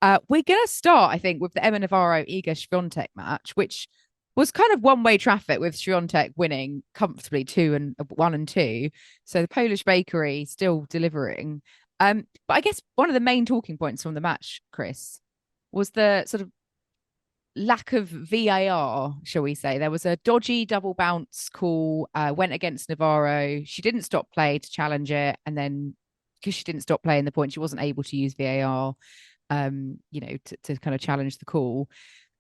We're going to start, I think, with the Emma Navarro Iga Swiatek match, which was kind of one-way traffic with Swiatek winning comfortably 1 and 2. So the Polish bakery still delivering. But I guess one of the main talking points from the match, Chris, was the sort of lack of VAR, shall we say. There was a dodgy double bounce call, went against Navarro. She didn't stop play to challenge it. And then because she didn't stop playing the point, she wasn't able to use VAR, to kind of challenge the call.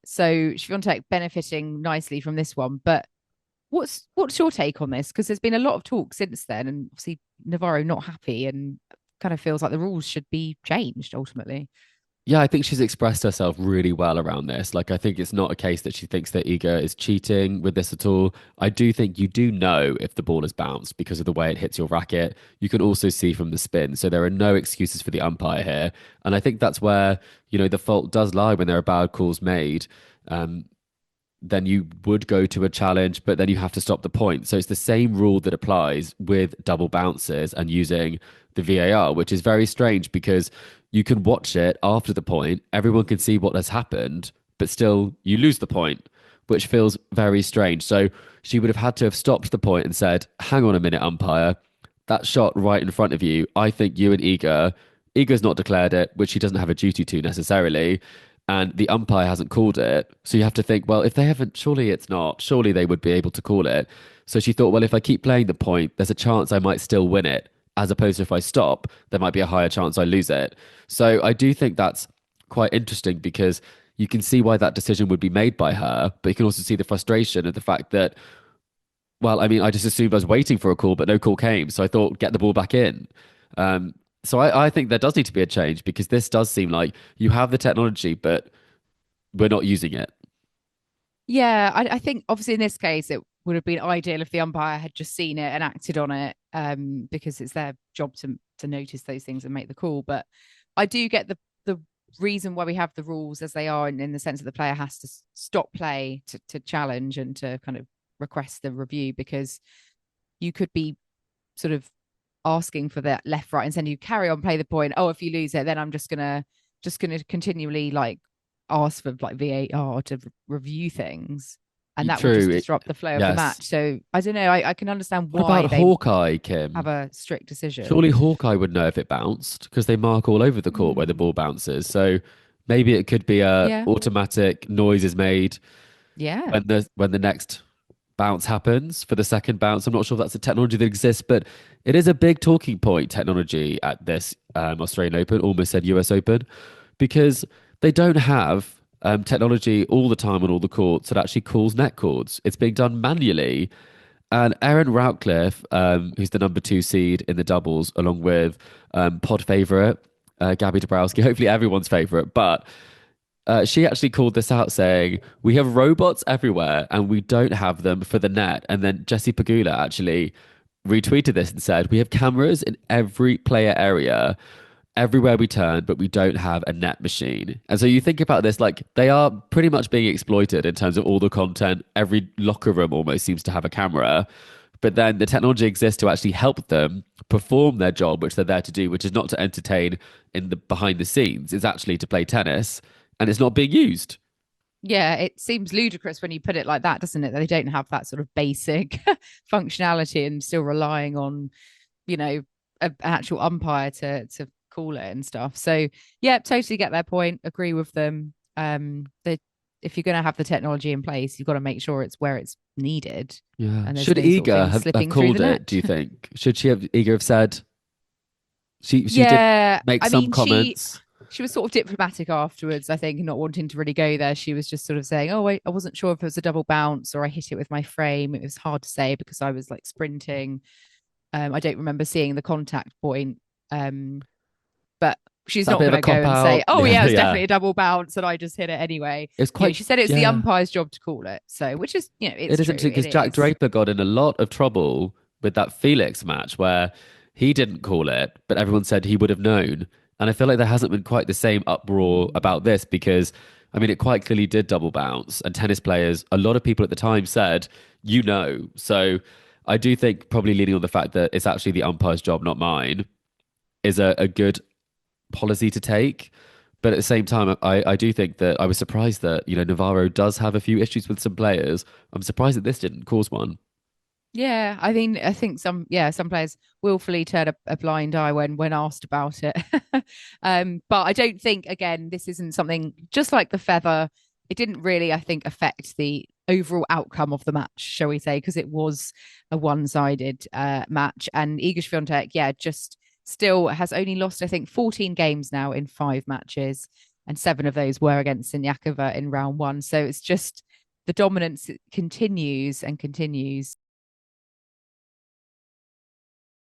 So Swiatek benefiting nicely from this one. But what's your take on this? Because there's been a lot of talk since then, and obviously Navarro not happy and kind of feels like the rules should be changed ultimately. Yeah, I think she's expressed herself really well around this. Like, I think it's not a case that she thinks that Iga is cheating with this at all. I do think you do know if the ball has bounced because of the way it hits your racket. You can also see from the spin. So there are no excuses for the umpire here. And I think that's where, the fault does lie when there are bad calls made. Then you would go to a challenge, but then you have to stop the point. So it's the same rule that applies with double bounces and using the VAR, which is very strange because you can watch it after the point, everyone can see what has happened, but still you lose the point, which feels very strange. So she would have had to have stopped the point and said, hang on a minute, umpire, that shot right in front of you, I think you and Iga's not declared it, which she doesn't have a duty to necessarily, and the umpire hasn't called it. So you have to think, well, if they haven't, surely it's not. Surely they would be able to call it. So she thought, well, if I keep playing the point, there's a chance I might still win it. As opposed to if I stop, there might be a higher chance I lose it. So I do think that's quite interesting because you can see why that decision would be made by her, but you can also see the frustration of the fact that, well, I mean, I just assumed I was waiting for a call, but no call came. So I thought, get the ball back in. So I think there does need to be a change because this does seem like you have the technology, but we're not using it. Yeah, I think obviously in this case it would have been ideal if the umpire had just seen it and acted on it, because it's their job to notice those things and make the call. But I do get the reason why we have the rules as they are, in the sense that the player has to stop play to challenge and to kind of request the review, because you could be sort of asking for that left, right, and center. You carry on, play the point. Oh, if you lose it, then I'm just gonna continually like ask for like VAR to review things, and that will True. just disrupt the flow of the Yes. match. So I don't know. I can understand What why about they Hawkeye, have Kim? a strict decision. Surely Hawkeye would know if it bounced because they mark all over the court where the Mm, ball bounces. So maybe it could be a yeah, automatic noise is made yeah, when the next bounce happens for the second bounce. I'm not sure if that's a technology that exists, but it is a big talking point technology at this Australian Open, almost said US Open, because they don't have technology all the time on all the courts that actually calls net cords. It's being done manually. And Erin Routcliffe, who's the number 2 seed in the doubles, along with pod favourite Gabby Dabrowski, hopefully everyone's favourite, but she actually called this out saying, we have robots everywhere and we don't have them for the net. And then Jesse Pagula actually retweeted this and said, we have cameras in every player area, everywhere we turn, but we don't have a net machine. And so you think about this, like they are pretty much being exploited in terms of all the content. Every locker room almost seems to have a camera. But then the technology exists to actually help them perform their job, which they're there to do, which is not to entertain in the behind the scenes. It's actually to play tennis, and it's not being used. yeah. It seems ludicrous when you put it like that, doesn't it? That they don't have that sort of basic functionality and still relying on, an actual umpire to call it and stuff. So yeah, totally get their point. Agree with them. They If you're going to have the technology in place, you've got to make sure it's where it's needed, Yeah. and there's Should no sort of Iga thing have slipping through the called it, do net. you think? Should she have Iga have said she did Yeah, make I some mean, comments? she was sort of diplomatic afterwards, I think, not wanting to really go there. She was just sort of saying, "Oh, wait, I wasn't sure if it was a double bounce or I hit it with my frame. It was hard to say because I was like sprinting. I don't remember seeing the contact point. Um, but she's That not bit of going a to go cop and say, out. "Oh, Yeah, yeah, it's yeah. definitely a double bounce and I just hit it anyway." It's quite She said it's the yeah. umpire's job to call it. So, which is, It it's is true. interesting It because Jack is. Draper got in a lot of trouble with that Felix match where he didn't call it, but everyone said he would have known. And I feel like there hasn't been quite the same uproar Mm. about this because, I mean, it quite clearly did double bounce. And tennis players, a lot of people at the time said, you know. So I do think probably leaning on the fact that it's actually the umpire's job, not mine, is a good policy to take. But at the same time, I do think that I was surprised that, Navarro does have a few issues with some players. I'm surprised that this didn't cause one. Yeah, I mean, I think some players willfully turn a blind eye when asked about it. But I don't think, again, this isn't something just like the feather. It didn't really, I think, affect the overall outcome of the match, shall we say, because it was a one-sided match. And Iga Swiatek, yeah, just still has only lost, I think, 14 games now in 5 matches, and 7 of those were against Siniakova in round one. So it's just the dominance continues and continues.